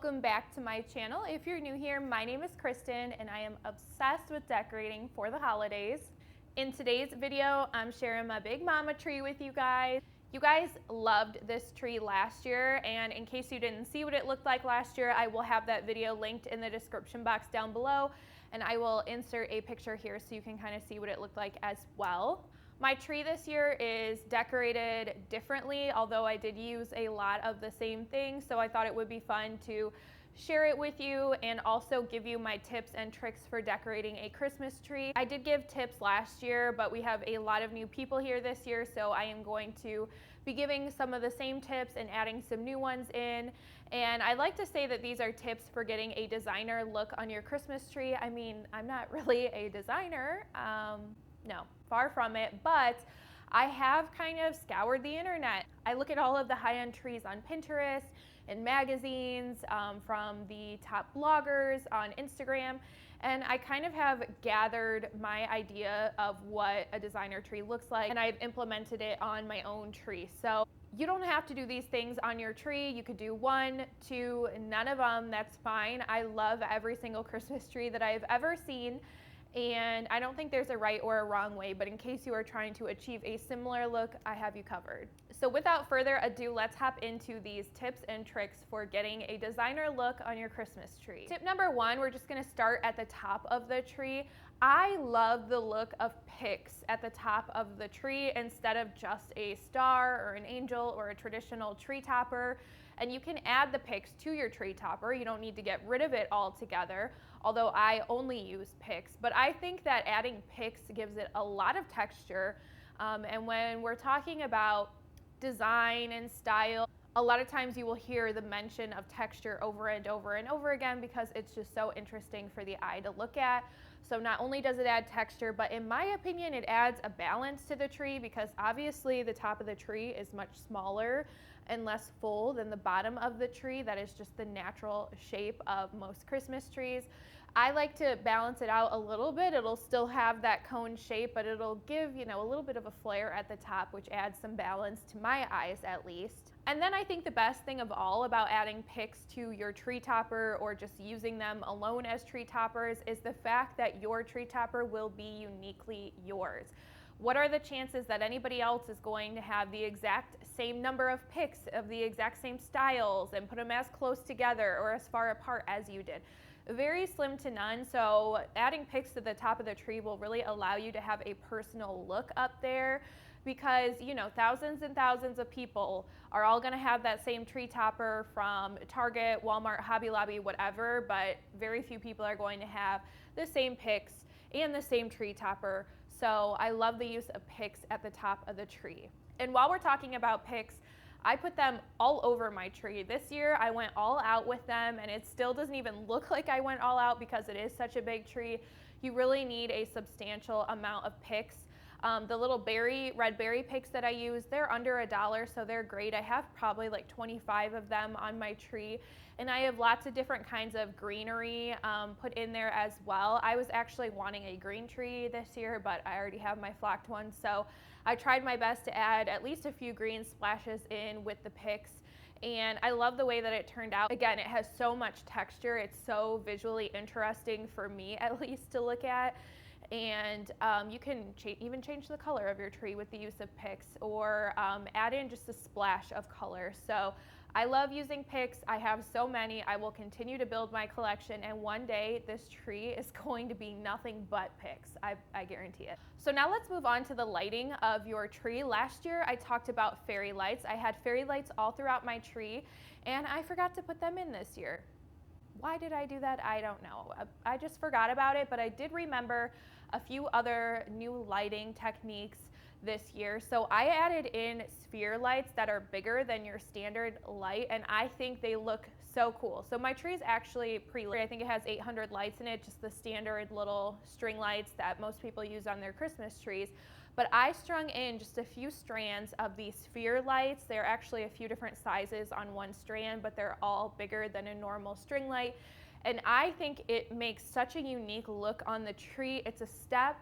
welcome back to my channel. If you're new here, my name is Kristen and I am obsessed with decorating for the holidays. In today's video, I'm sharing my Big Mama tree with you guys. You guys loved this tree last year, and in case you didn't see what it looked like last year, I will have that video linked in the description box down below, and I will insert a picture here so you can kind of see what it looked like as well. My tree this year is decorated differently, although I did use a lot of the same things, so I thought it would be fun to share it with you and also give you my tips and tricks for decorating a Christmas tree. I did give tips last year, but we have a lot of new people here this year, so I am going to be giving some of the same tips and adding some new ones in. And I like to say that these are tips for getting a designer look on your Christmas tree. I mean, I'm not really a designer. No, far from it, but I have kind of scoured the internet. I look at all of the high-end trees on Pinterest and magazines, from the top bloggers on Instagram, and I kind of have gathered my idea of what a designer tree looks like, and I've implemented it on my own tree. So you don't have to do these things on your tree. You could do one, two, none of them, that's fine. I love every single Christmas tree that I've ever seen. And I don't think there's a right or a wrong way, but in case you are trying to achieve a similar look, I have you covered. So without further ado, let's hop into these tips and tricks for getting a designer look on your Christmas tree. Tip number one, we're just gonna start at the top of the tree. I love the look of picks at the top of the tree instead of just a star or an angel or a traditional tree topper. And you can add the picks to your tree topper. You don't need to get rid of it altogether, although I only use picks. But I think that adding picks gives it a lot of texture. And when we're talking about design and style, a lot of times you will hear the mention of texture over and over and over again because it's just so interesting for the eye to look at. So not only does it add texture, but in my opinion, it adds a balance to the tree because obviously the top of the tree is much smaller and less full than the bottom of the tree. That is just the natural shape of most Christmas trees. I like to balance it out a little bit. It'll still have that cone shape, but it'll give, you know, a little bit of a flare at the top, which adds some balance to my eyes at least. And then I think the best thing of all about adding picks to your tree topper or just using them alone as tree toppers is the fact that your tree topper will be uniquely yours. What are the chances that anybody else is going to have the exact same number of picks of the exact same styles and put them as close together or as far apart as you did? Very slim to none. So adding picks to the top of the tree will really allow you to have a personal look up there because, you know, thousands and thousands of people are all going to have that same tree topper from Target, Walmart, Hobby Lobby, whatever, but very few people are going to have the same picks and the same tree topper. So I love the use of picks at the top of the tree. And while we're talking about picks, I put them all over my tree. This year I went all out with them, and it still doesn't even look like I went all out because it is such a big tree. You really need a substantial amount of picks. The little red berry picks that I use, they're under $1, so they're great. I have probably like 25 of them on my tree, and I have lots of different kinds of greenery put in there as well. I was actually wanting a green tree this year, but I already have my flocked one, so I tried my best to add at least a few green splashes in with the picks, and I love the way that it turned out. Again, it has so much texture. It's so visually interesting for me, at least, to look at. And you can even change the color of your tree with the use of picks or add in just a splash of color. So I love using picks. I have so many. I will continue to build my collection, and one day this tree is going to be nothing but picks. I guarantee it. So now let's move on to the lighting of your tree. Last year I talked about fairy lights. I had fairy lights all throughout my tree, and I forgot to put them in this year. Why did I do that? I don't know. I just forgot about it, but I did remember a few other new lighting techniques this year. So I added in sphere lights that are bigger than your standard light, and I think they look so cool. So my tree is actually pre-lit. I think it has 800 lights in it, just the standard little string lights that most people use on their Christmas trees. But I strung in just a few strands of these sphere lights. They're actually a few different sizes on one strand, but they're all bigger than a normal string light. And I think it makes such a unique look on the tree. It's a step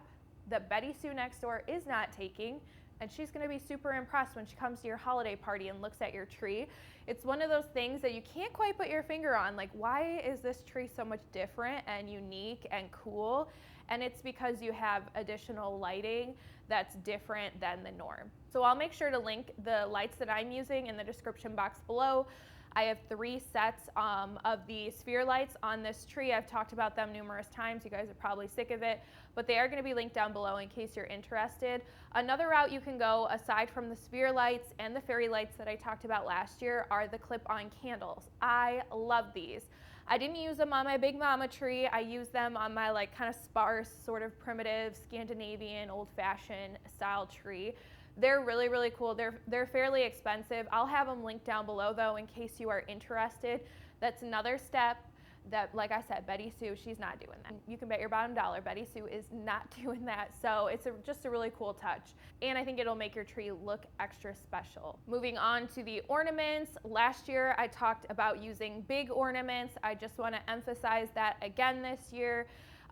that Betty Sue next door is not taking. and she's gonna be super impressed when she comes to your holiday party and looks at your tree. It's one of those things that you can't quite put your finger on, like, why is this tree so much different and unique and cool? And it's because you have additional lighting that's different than the norm. So I'll make sure to link the lights that I'm using in the description box below. I have 3 sets of the sphere lights on this tree. I've talked about them numerous times. You guys are probably sick of it, but they are going to be linked down below in case you're interested. Another route you can go, aside from the sphere lights and the fairy lights that I talked about last year, are the clip-on candles. I love these. I didn't use them on my Big Mama tree. I used them on my like kind of sparse, sort of primitive, Scandinavian, old-fashioned style tree. They're really, really cool. They're fairly expensive. I'll have them linked down below though in case you are interested. That's another step that, like I said, Betty Sue, she's not doing that. You can bet your bottom dollar Betty Sue is not doing that. So it's just a really cool touch. And I think it'll make your tree look extra special. Moving on to the ornaments. Last year I talked about using big ornaments. I just want to emphasize that again this year.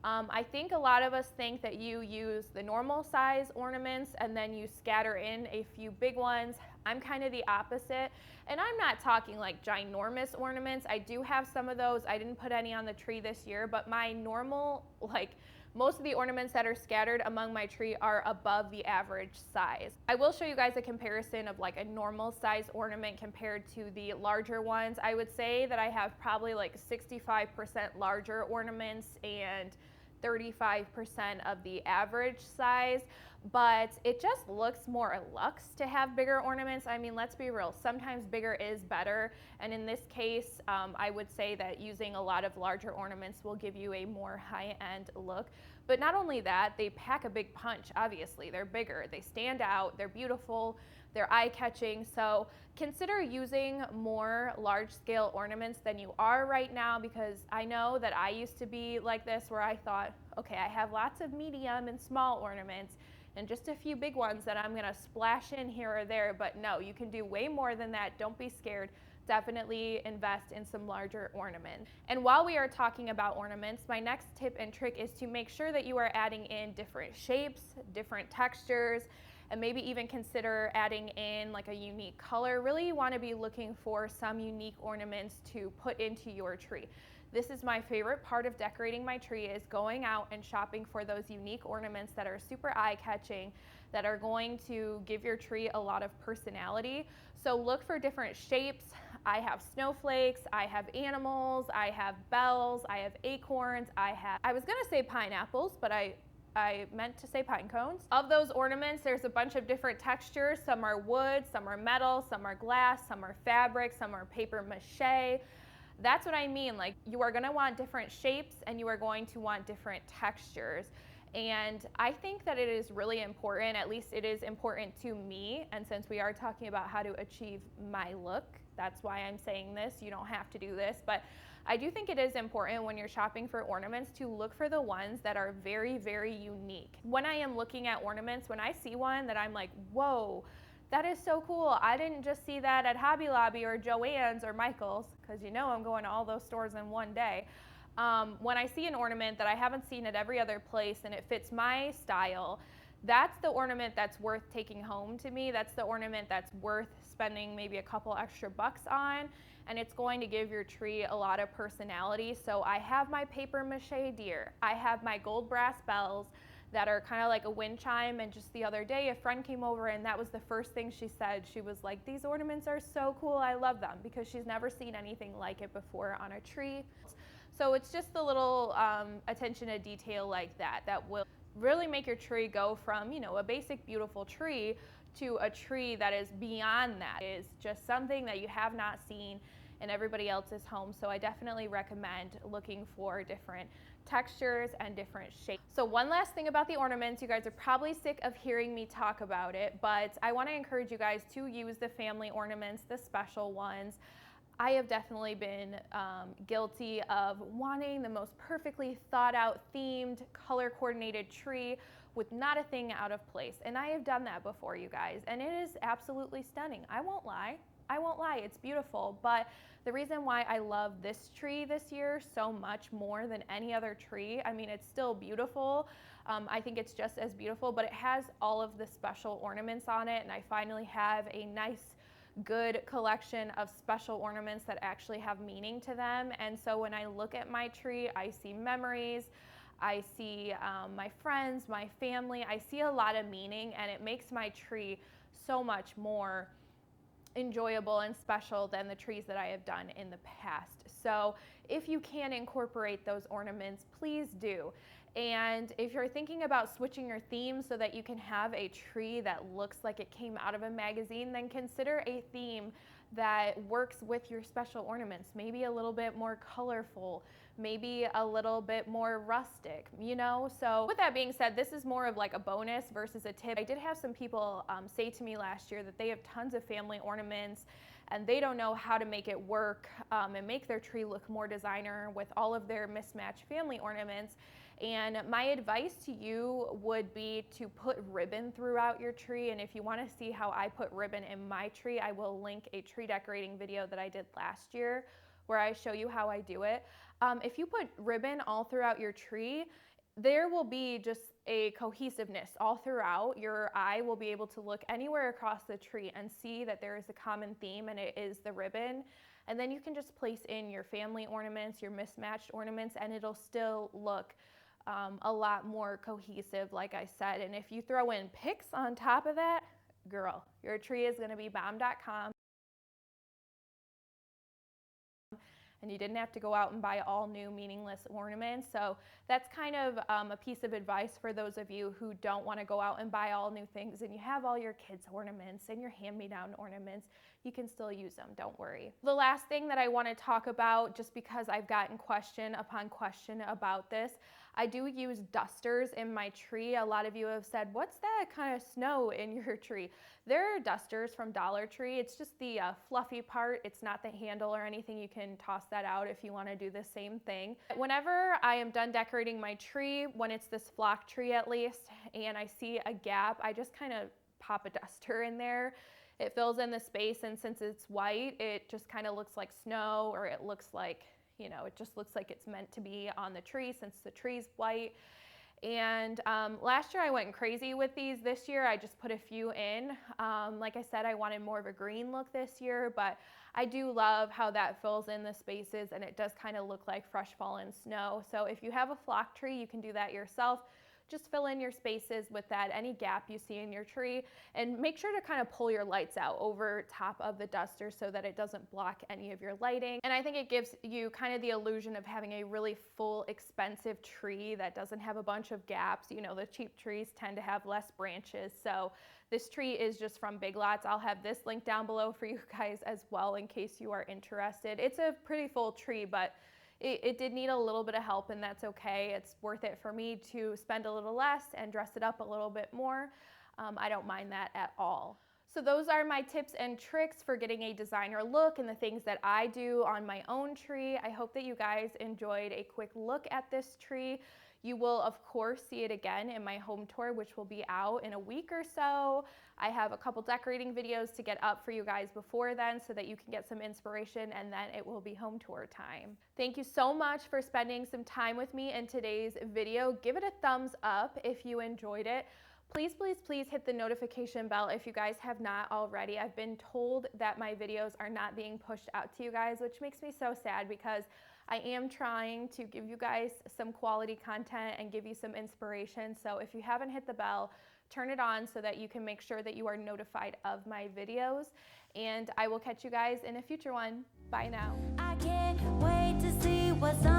I think a lot of us think that you use the normal size ornaments and then you scatter in a few big ones. I'm kind of the opposite, and I'm not talking like ginormous ornaments. I do have some of those. I didn't put any on the tree this year, but my normal, like most of the ornaments that are scattered among my tree are above the average size. I will show you guys a comparison of like a normal size ornament compared to the larger ones. I would say that I have probably like 65% larger ornaments and 35% of the average size, but it just looks more luxe to have bigger ornaments. I mean, let's be real, sometimes bigger is better, and in this case, I would say that using a lot of larger ornaments will give you a more high-end look. But not only that, they pack a big punch, obviously. They're bigger, they stand out, they're beautiful, they're eye-catching. So consider using more large-scale ornaments than you are right now, because I know that I used to be like this, where I thought, okay, I have lots of medium and small ornaments and just a few big ones that I'm gonna splash in here or there. But no, you can do way more than that. Don't be scared. Definitely invest in some larger ornaments. And while we are talking about ornaments, my next tip and trick is to make sure that you are adding in different shapes, different textures, and maybe even consider adding in like a unique color. Really, you want to be looking for some unique ornaments to put into your tree. This is my favorite part of decorating my tree, is going out and shopping for those unique ornaments that are super eye-catching, that are going to give your tree a lot of personality. So look for different shapes. I have snowflakes, I have animals, I have bells, I have acorns, I was gonna say pineapples, but I meant to say pine cones. Of those ornaments, there's a bunch of different textures. Some are wood, some are metal, some are glass, some are fabric, some are paper mache. That's what I mean, like you are gonna want different shapes and you are going to want different textures. And I think that it is really important, at least it is important to me, and since we are talking about how to achieve my look, that's why I'm saying this. You don't have to do this, but I do think it is important when you're shopping for ornaments to look for the ones that are very, very unique. When I am looking at ornaments, when I see one that I'm like, whoa, that is so cool. I didn't just see that at Hobby Lobby or Joann's or Michael's, because you know I'm going to all those stores in one day. When I see an ornament that I haven't seen at every other place and it fits my style, that's the ornament that's worth taking home to me. That's the ornament that's worth spending maybe a couple extra bucks on, and it's going to give your tree a lot of personality. So I have my paper mache deer. I have my gold brass bells that are kind of like a wind chime, and just the other day a friend came over and that was the first thing she said. She was like, these ornaments are so cool, I love them, because she's never seen anything like it before on a tree. So it's just a little attention to detail like that that will really make your tree go from, you know, a basic beautiful tree to a tree that is beyond that, is just something that you have not seen in everybody else's home. So I definitely recommend looking for different textures and different shapes. So one last thing about the ornaments, you guys are probably sick of hearing me talk about it, but I want to encourage you guys to use the family ornaments, the special ones. I have definitely been guilty of wanting the most perfectly thought out, themed, color coordinated tree with not a thing out of place. And I have done that before, you guys, and it is absolutely stunning. I won't lie, it's beautiful. But the reason why I love this tree this year so much more than any other tree, I mean, it's still beautiful, I think it's just as beautiful, but it has all of the special ornaments on it, and I finally have a nice, good collection of special ornaments that actually have meaning to them. And so when I look at my tree, I see memories, I see my friends, my family, I see a lot of meaning, and it makes my tree so much more enjoyable and special than the trees that I have done in the past. So if you can incorporate those ornaments, please do. And if you're thinking about switching your theme so that you can have a tree that looks like it came out of a magazine, then consider a theme that works with your special ornaments. Maybe a little bit more colorful, maybe a little bit more rustic, you know? So with that being said, this is more of like a bonus versus a tip. I did have some people say to me last year that they have tons of family ornaments and they don't know how to make it work and make their tree look more designer with all of their mismatched family ornaments. And my advice to you would be to put ribbon throughout your tree. And if you want to see how I put ribbon in my tree, I will link a tree decorating video that I did last year where I show you how I do it. If you put ribbon all throughout your tree, there will be just a cohesiveness all throughout. Your eye will be able to look anywhere across the tree and see that there is a common theme, and it is the ribbon. And then you can just place in your family ornaments, your mismatched ornaments, and it'll still look a lot more cohesive, like I said. And if you throw in pics on top of that, girl, your tree is going to be bomb.com. And you didn't have to go out and buy all new meaningless ornaments. So that's kind of a piece of advice for those of you who don't want to go out and buy all new things and you have all your kids' ornaments and your hand-me-down ornaments. You can still use them, don't worry. The last thing that I want to talk about, just because I've gotten question upon question about this, I do use dusters in my tree. A lot of you have said, what's that kind of snow in your tree? There are dusters from Dollar Tree. It's just the fluffy part. It's not the handle or anything. You can toss that out if you want to do the same thing. Whenever I am done decorating my tree, when it's this flock tree at least, and I see a gap, I just kind of pop a duster in there. It fills in the space, and since it's white, it just kind of looks like snow, or it looks like, you know, it just looks like it's meant to be on the tree since the tree's white. And last year I went crazy with these. This year I just put a few in. Like I said, I wanted more of a green look this year, but I do love how that fills in the spaces, and it does kind of look like fresh fallen snow. So if you have a flock tree, you can do that yourself. Just fill in your spaces with that, any gap you see in your tree, and make sure to kind of pull your lights out over top of the duster so that it doesn't block any of your lighting. And I think it gives you kind of the illusion of having a really full, expensive tree that doesn't have a bunch of gaps. You know, the cheap trees tend to have less branches. So this tree is just from Big Lots. I'll have this link down below for you guys as well in case you are interested. It's a pretty full tree, but it did need a little bit of help, and that's okay. It's worth it for me to spend a little less and dress it up a little bit more. I don't mind that at all. So those are my tips and tricks for getting a designer look and the things that I do on my own tree. I hope that you guys enjoyed a quick look at this tree. You will, of course, see it again in my home tour, which will be out in a week or so. I have a couple decorating videos to get up for you guys before then so that you can get some inspiration, and then it will be home tour time. Thank you so much for spending some time with me in today's video. Give it a thumbs up if you enjoyed it. Please, please, please hit the notification bell if you guys have not already. I've been told that my videos are not being pushed out to you guys, which makes me so sad because I am trying to give you guys some quality content and give you some inspiration. So if you haven't hit the bell, turn it on so that you can make sure that you are notified of my videos. And I will catch you guys in a future one. Bye now. I can't wait to see what's on